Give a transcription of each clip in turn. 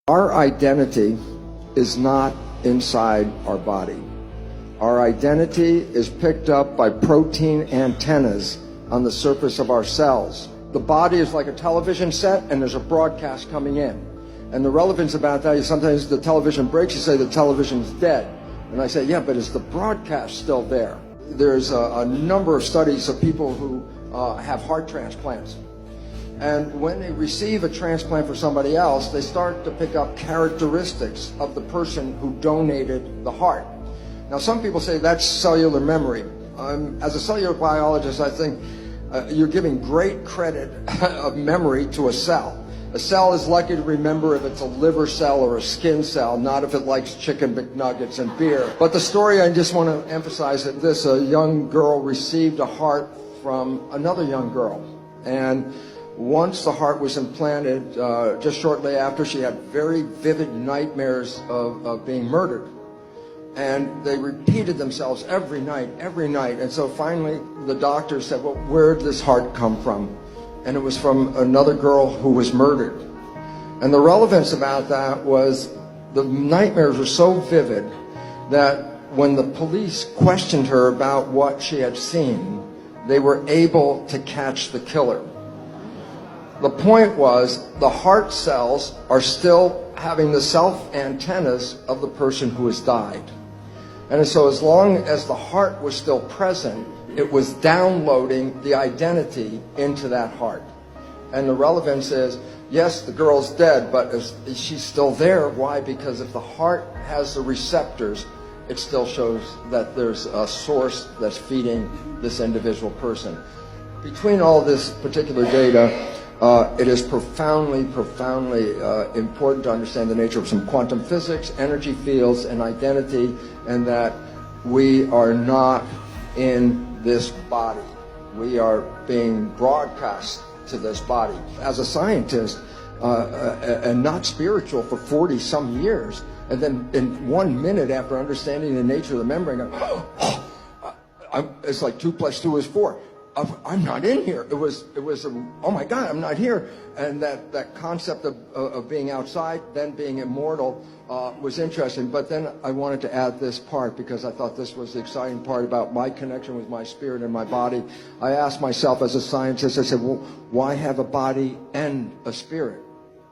Our identity is not inside our body. Our identity is picked up by protein antennas on the surface of our cells. The body is like a television set, and there's a broadcast coming in. And the relevance about that is sometimes the television breaks, you say the television's dead. And I say, yeah, but is the broadcast still there? There's a number of studies of people who have heart transplants. And when they receive a transplant for somebody else, they start to pick up characteristics of the person who donated the heart. Now, some people say that's cellular memory. As a cellular biologist, I think you're giving great credit of memory to a cell. A cell is lucky to remember if it's a liver cell or a skin cell, not if it likes chicken McNuggets and beer. But the story, I just want to emphasize that a young girl received a heart from another young girl. And once the heart was implanted, just shortly after, she had very vivid nightmares of being murdered. And they repeated themselves every night. And so finally, the doctor said, well, where did this heart come from? And it was from another girl who was murdered. And the relevance about that was the nightmares were so vivid that when the police questioned her about what she had seen, they were able to catch the killer. The point was, the heart cells are still having the self antennas of the person who has died. And so as long as the heart was still present, it was downloading the identity into that heart. And the relevance is, yes, the girl's dead, but she's still there. Why? Because if the heart has the receptors, it still shows that there's a source that's feeding this individual person. Between all this particular data, it is profoundly important to understand the nature of some quantum physics, energy fields, and identity, and that we are not in this body. We are being broadcast to this body. As a scientist, and not spiritual for 40 some years, and then in 1 minute after understanding the nature of the membrane, it's like 2 + 2 is 4. I'm not in here. It was oh my God, I'm not here. And that concept of being outside, then being immortal, was interesting. But then I wanted to add this part because I thought this was the exciting part about my connection with my spirit and my body. I asked myself as a scientist, I said, well, why have a body and a spirit?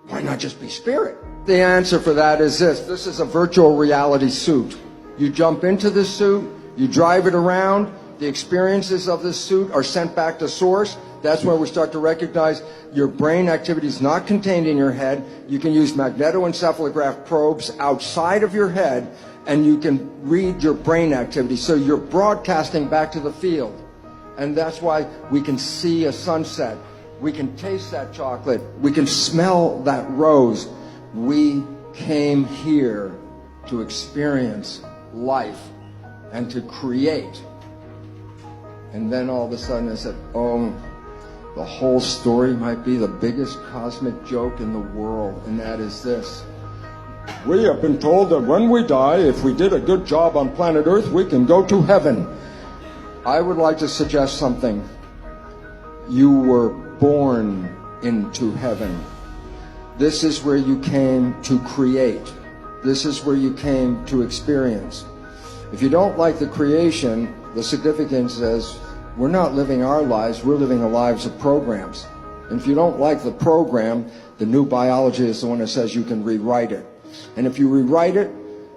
Why not just be spirit? The answer for that is this. This is a virtual reality suit. You jump into this suit, you drive it around, the experiences of this suit are sent back to source. That's where we start to recognize your brain activity is not contained in your head. You can use magnetoencephalograph probes outside of your head, and you can read your brain activity. So you're broadcasting back to the field. And that's why we can see a sunset. We can taste that chocolate. We can smell that rose. We came here to experience life and to create. And then all of a sudden I said, oh, the whole story might be the biggest cosmic joke in the world, and that is this. We have been told that when we die, if we did a good job on planet Earth, we can go to heaven. I would like to suggest something. You were born into heaven. This is where you came to create. This is where you came to experience. If you don't like the creation, the significance is we're not living our lives, we're living the lives of programs. And if you don't like the program, the new biology is the one that says you can rewrite it. And if you rewrite it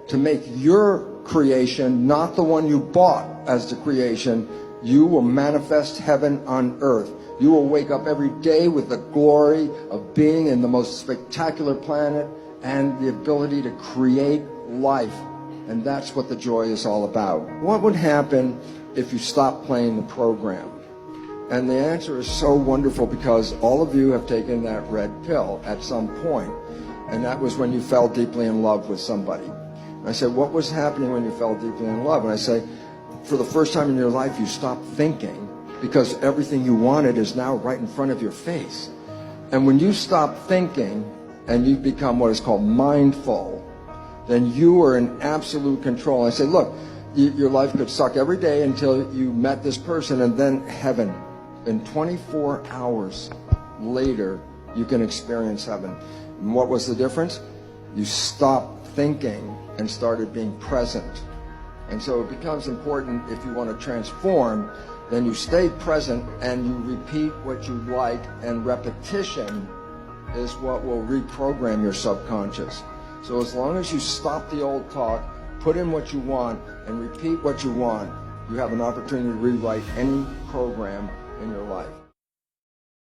to make your creation not the one you bought as the creation, you will manifest heaven on earth. You will wake up every day with the glory of being in the most spectacular planet and the ability to create life. And that's what the joy is all about. What would happen if you stopped playing the program? And the answer is so wonderful because all of you have taken that red pill at some point. And that was when you fell deeply in love with somebody. And I said, what was happening when you fell deeply in love? And I say, for the first time in your life, you stopped thinking because everything you wanted is now right in front of your face. And when you stop thinking and you become what is called mindful, then you are in absolute control. I say, look, your life could suck every day until you met this person, and then heaven. In 24 hours later, you can experience heaven. And what was the difference? you stopped thinking and started being present. And so it becomes important, if you want to transform, then you stay present and you repeat what you like, and repetition is what will reprogram your subconscious. So as long as you stop the old talk, put in what you want, and repeat what you want, you have an opportunity to rewrite any program in your life.